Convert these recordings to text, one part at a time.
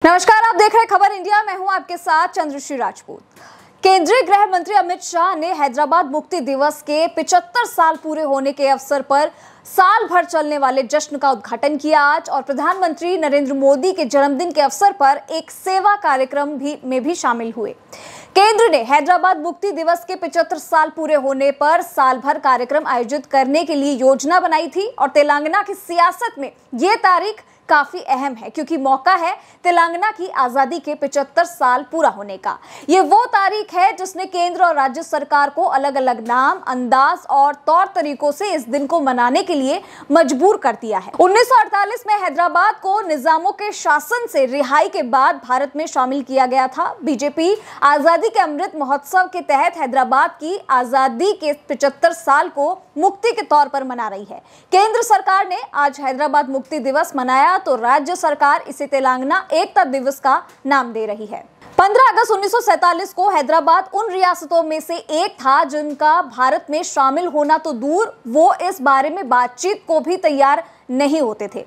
नमस्कार, आप देख रहे हैं खबर इंडिया। मैं हूं आपके साथ चंद्रश्री राजपूत। केंद्रीय गृह मंत्री अमित शाह ने हैदराबाद मुक्ति दिवस के 75 साल पूरे होने के अवसर पर साल भर चलने वाले जश्न का उद्घाटन किया आज, और प्रधानमंत्री नरेंद्र मोदी के जन्मदिन के अवसर पर एक सेवा कार्यक्रम में भी शामिल हुए। केंद्र ने हैदराबाद मुक्ति दिवस के 75 साल पूरे होने पर साल भर कार्यक्रम आयोजित करने के लिए योजना बनाई थी, और तेलंगाना की सियासत में ये तारीख काफी अहम है क्योंकि मौका है तेलंगाना की आजादी के 75 साल पूरा होने का। ये वो तारीख है जिसने केंद्र और राज्य सरकार को अलग अलग नाम, अंदाज और तौर तरीकों से इस दिन को मनाने के लिए मजबूर कर दिया है। 1948 में हैदराबाद को निजामों के शासन से रिहाई के बाद भारत में शामिल किया गया था। बीजेपी आजादी के अमृत महोत्सव के तहत हैदराबाद की आजादी के 75 साल को मुक्ति के तौर पर मना रही है। केंद्र सरकार ने आज हैदराबाद मुक्ति दिवस मनाया तो राज्य सरकार इसे तेलंगाना एकता दिवस का नाम दे रही है। 15 अगस्त 1947 को हैदराबाद उन रियासतों में से एक था जिनका भारत में शामिल होना तो दूर, वो इस बारे में बातचीत को भी तैयार नहीं होते थे।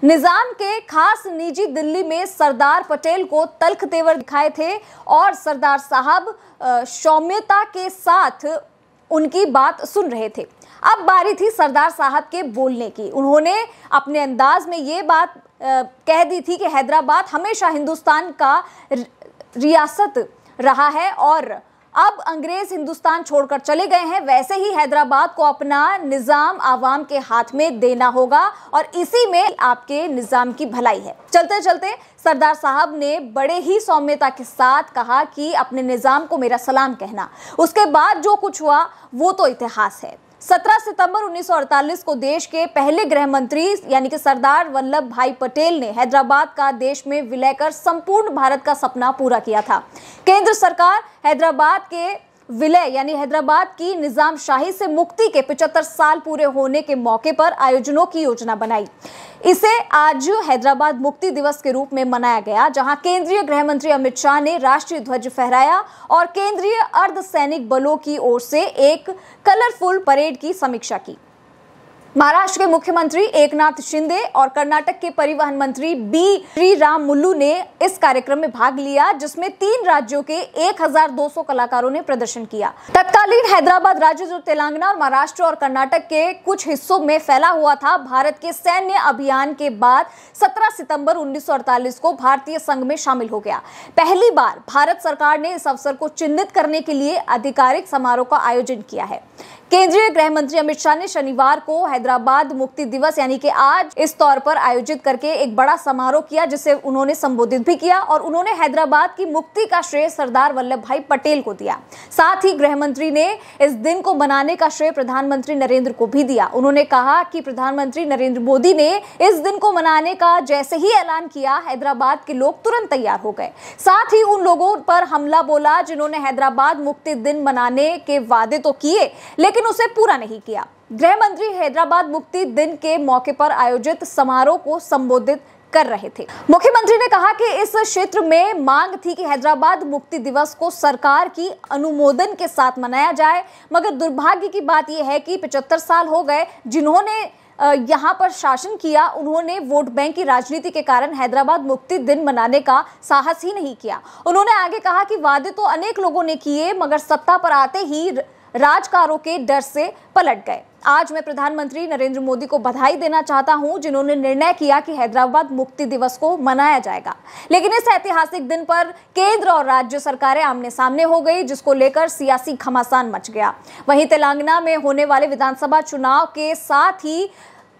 निजाम के खास निजी दिल्ली में सरदार पटेल को तल्ख तेवर दिखाए थे और सरदार साहब सौम्यता के साथ उनकी बात सुन रहे थे। अब बारी थी सरदार साहब के बोलने की। उन्होंने अपने अंदाज में ये बात कह दी थी कि हैदराबाद हमेशा हिंदुस्तान का रियासत रहा है और अब अंग्रेज हिंदुस्तान छोड़कर चले गए हैं, वैसे ही हैदराबाद को अपना निजाम आवाम के हाथ में देना होगा और इसी में आपके निजाम की भलाई है। चलते चलते सरदार साहब ने बड़े ही सौम्यता के साथ कहा कि अपने निजाम को मेरा सलाम कहना। उसके बाद जो कुछ हुआ वो तो इतिहास है। 17 सितंबर 1948 को देश के पहले गृह मंत्री यानी कि सरदार वल्लभ भाई पटेल ने हैदराबाद का देश में विलय कर संपूर्ण भारत का सपना पूरा किया था। केंद्र सरकार हैदराबाद के विलय यानी हैदराबाद की निजामशाही से मुक्ति के 75 साल पूरे होने के मौके पर आयोजनों की योजना बनाई। इसे आज हैदराबाद मुक्ति दिवस के रूप में मनाया गया, जहां केंद्रीय गृह मंत्री अमित शाह ने राष्ट्रीय ध्वज फहराया और केंद्रीय अर्धसैनिक बलों की ओर से एक कलरफुल परेड की समीक्षा की। महाराष्ट्र के मुख्यमंत्री एकनाथ शिंदे और कर्नाटक के परिवहन मंत्री बी श्रीरामुलु ने इस कार्यक्रम में भाग लिया, जिसमें 3 राज्यों के 1200 कलाकारों ने प्रदर्शन किया। तत्कालीन हैदराबाद राज्य जो तेलंगाना और महाराष्ट्र और कर्नाटक के कुछ हिस्सों में फैला हुआ था, भारत के सैन्य अभियान के बाद 17 सितंबर 1948 को भारतीय संघ में शामिल हो गया। पहली बार भारत सरकार ने इस अवसर को चिन्हित करने के लिए आधिकारिक समारोह का आयोजन किया है। केंद्रीय गृह मंत्री अमित शाह ने शनिवार को हैदराबाद मुक्ति दिवस यानी कि आज इस तौर पर आयोजित करके एक बड़ा समारोह किया, जिसे उन्होंने संबोधित भी किया और उन्होंने हैदराबाद की मुक्ति का श्रेय सरदार वल्लभ भाई पटेल को दिया। साथ ही गृह मंत्री ने इस दिन को मनाने का श्रेय प्रधानमंत्री नरेंद्र को भी दिया। उन्होंने कहा कि प्रधानमंत्री नरेंद्र मोदी ने इस दिन को मनाने का जैसे ही ऐलान किया, हैदराबाद के लोग तुरंत तैयार हो गए। साथ ही उन लोगों पर हमला बोला जिन्होंने हैदराबाद मुक्ति दिन मनाने के वादे तो किए लेकिन उसे पूरा नहीं किया। गृह मंत्री हैदराबाद मुक्ति दिन के मौके पर आयोजित समारोह को संबोधित कर रहे थे। मुख्यमंत्री ने कहा कि इस क्षेत्र में मांग थी कि हैदराबाद मुक्ति दिवस को सरकार की अनुमोदन के साथ मनाया जाए, मगर दुर्भाग्य की बात यह है कि 75 साल हो गए जिन्होंने यहाँ पर शासन किया, उन्होंने वोट बैंक की राजनीति के कारण हैदराबाद मुक्ति दिन मनाने का साहस ही नहीं किया। उन्होंने आगे कहा कि वादे तो अनेक लोगों ने किए मगर सत्ता पर आते ही राजकारों के डर से पलट गए। आज मैं प्रधानमंत्री नरेंद्र मोदी को बधाई देना चाहता हूं जिन्होंने निर्णय किया कि हैदराबाद मुक्ति दिवस को मनाया जाएगा, लेकिन इस ऐतिहासिक दिन पर केंद्र और राज्य सरकारें आमने सामने हो गई, जिसको लेकर सियासी घमासान मच गया। वहीं तेलंगाना में होने वाले विधानसभा चुनाव के साथ ही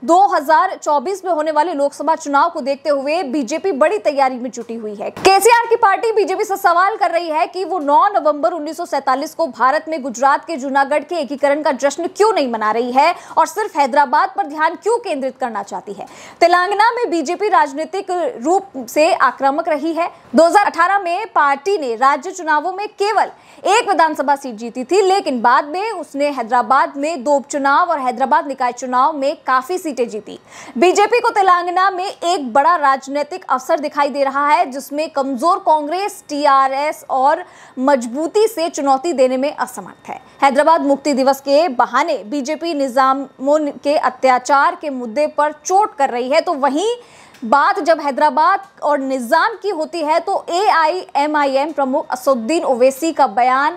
2024 में होने वाले लोकसभा चुनाव को देखते हुए बीजेपी बड़ी तैयारी में जुटी हुई है। केसीआर की पार्टी बीजेपी से सवाल कर रही है कि वो 9 नवंबर 1947 को भारत में गुजरात के जूनागढ़ के एकीकरण का जश्न क्यों नहीं मना रही है और सिर्फ हैदराबाद पर ध्यान क्यों केंद्रित करना चाहती है। तेलंगाना में बीजेपी राजनीतिक रूप से आक्रामक रही है। 2018 में पार्टी ने राज्य चुनावों में केवल 1 विधानसभा सीट जीती थी, लेकिन बाद में उसने हैदराबाद में 2 उपचुनाव और हैदराबाद निकाय चुनाव में काफी सीटें जीती। बीजेपी को तेलंगाना में एक बड़ा राजनीतिक अवसर दिखाई दे रहा है, जिसमें कमजोर कांग्रेस, टीआरएस और मजबूती से चुनौती देने में असमर्थ है। हैदराबाद मुक्ति दिवस के बहाने बीजेपी निजामों के अत्याचार के मुद्दे पर चोट कर रही है, तो वहीं बात जब हैदराबाद और निजाम की होती है तो AIMIM प्रमुख असदुद्दीन ओवैसी का बयान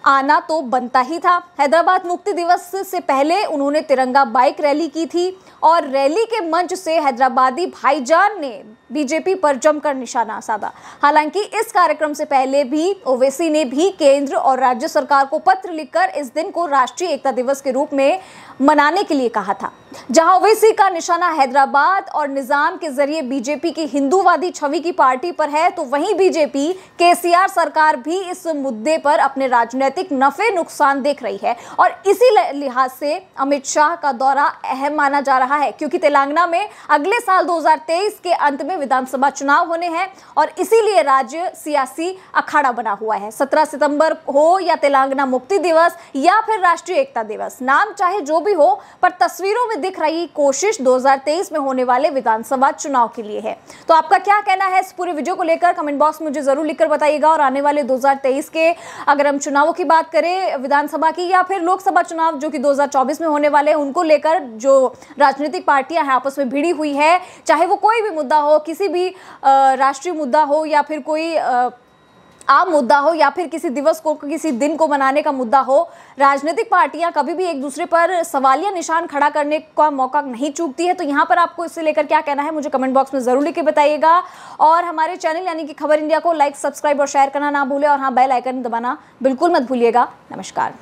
आना तो बनता ही था। हैदराबाद मुक्ति दिवस से पहले उन्होंने तिरंगा बाइक रैली की थी और रैली के मंच से हैदराबादी भाईजान ने बीजेपी पर जमकर निशाना साधा। हालांकि इस कार्यक्रम से पहले भी ओवैसी ने भी केंद्र और राज्य सरकार को पत्र लिखकर इस दिन को राष्ट्रीय एकता दिवस के रूप में मनाने के लिए कहा था। जहां ओवैसी का निशाना हैदराबाद और निजाम के जरिए बीजेपी की हिंदूवादी छवि की पार्टी पर है, तो वहीं बीजेपी केसीआर सरकार भी इस मुद्दे पर अपने राजनीतिक नफे नुकसान देख रही है और इसी लिहाज से अमित शाह का दौरा अहम माना जा रहा है, क्योंकि तेलंगाना में अगले साल 2023 के अंत में विधानसभा चुनाव होने हैं और इसीलिए राज्य सियासी अखाड़ा बना हुआ है। 17 सितंबर हो या तेलंगाना मुक्ति दिवस या फिर राष्ट्रीय एकता दिवस, नाम चाहे जो भी हो, पर तस्वीरों में दिख रही कोशिश 2023 में होने वाले विधानसभा चुनाव के लिए है। तो आपका क्या कहना है इस पूरे वीडियो को लेकर कमेंट बॉक्स में मुझे जरूर लिखकर बताइएगा। और आने वाले 2023 के अगर हम चुनावों की बात करें, विधानसभा की या फिर लोकसभा चुनाव जो कि 2024 में होने वाले हैं, उनको लेकर जो राजनीतिक पार्टियां हैं आपस में भिड़ी हुई है, चाहे वो कोई भी मुद्दा हो, किसी भी राष्ट्रीय मुद्दा हो या फिर कोई आम मुद्दा हो या फिर किसी दिवस को, किसी दिन को मनाने का मुद्दा हो, राजनीतिक पार्टियां कभी भी एक दूसरे पर सवालिया निशान खड़ा करने का मौका नहीं चूकती है। तो यहाँ पर आपको इससे लेकर क्या कहना है मुझे कमेंट बॉक्स में जरूर लिख के बताइएगा। और हमारे चैनल यानी कि खबर इंडिया को लाइक, सब्सक्राइब और शेयर करना ना भूलें और हाँ, बेल आइकन दबाना बिल्कुल मत भूलिएगा। नमस्कार।